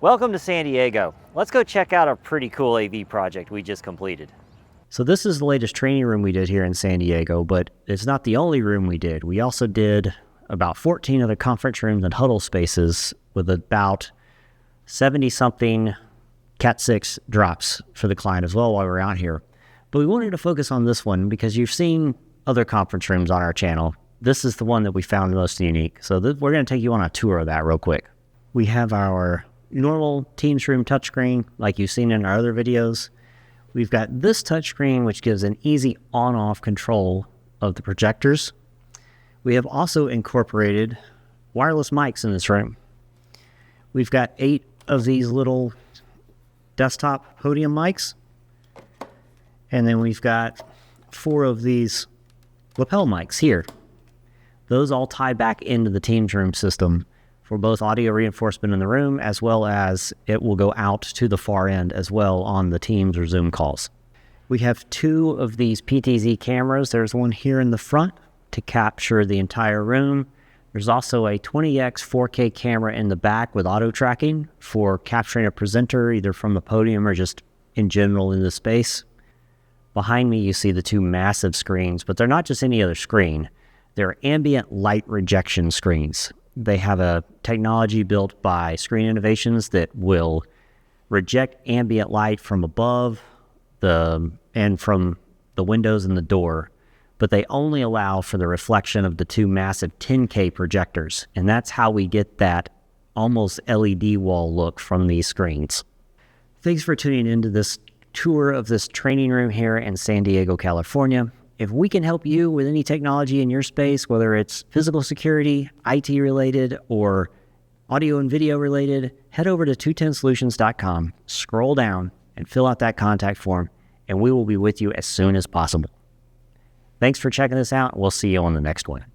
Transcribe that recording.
Welcome to San Diego. Let's go check out a pretty cool AV project we just completed. So this is the latest training room we did here in San Diego, but it's not the only room we did. We also did about 14 other conference rooms and huddle spaces with about 70-something Cat 6 drops for the client as well while we're out here. But we wanted to focus on this one because you've seen other conference rooms on our channel. This is the one that we found the most unique. So we're going to take you on a tour of that real quick. We have our normal Teams room touchscreen like you've seen in our other videos. We've got this touchscreen which gives an easy on-off control of the projectors. We have also incorporated wireless mics in this room. We've got 8 of these little desktop podium mics, and then we've got 4 of these lapel mics here. Those all tie back into the Teams room system for both audio reinforcement in the room, as well as it will go out to the far end as well on the Teams or Zoom calls. We have 2 of these PTZ cameras. There's one here in the front to capture the entire room. There's also a 20x 4K camera in the back with auto tracking for capturing a presenter either from a podium or just in general in the space. Behind me you see the 2 massive screens, but they're not just any other screen. They're ambient light rejection screens. They have a technology built by Screen Innovations that will reject ambient light from above and from the windows and the door, but they only allow for the reflection of the 2 massive 10K projectors, and that's how we get that almost LED wall look from these screens. Thanks for tuning into this tour of this training room here in San Diego, California. If we can help you with any technology in your space, whether it's physical security, IT related, or audio and video related, head over to 210solutions.com, scroll down, and fill out that contact form, and we will be with you as soon as possible. Thanks for checking this out. We'll see you on the next one.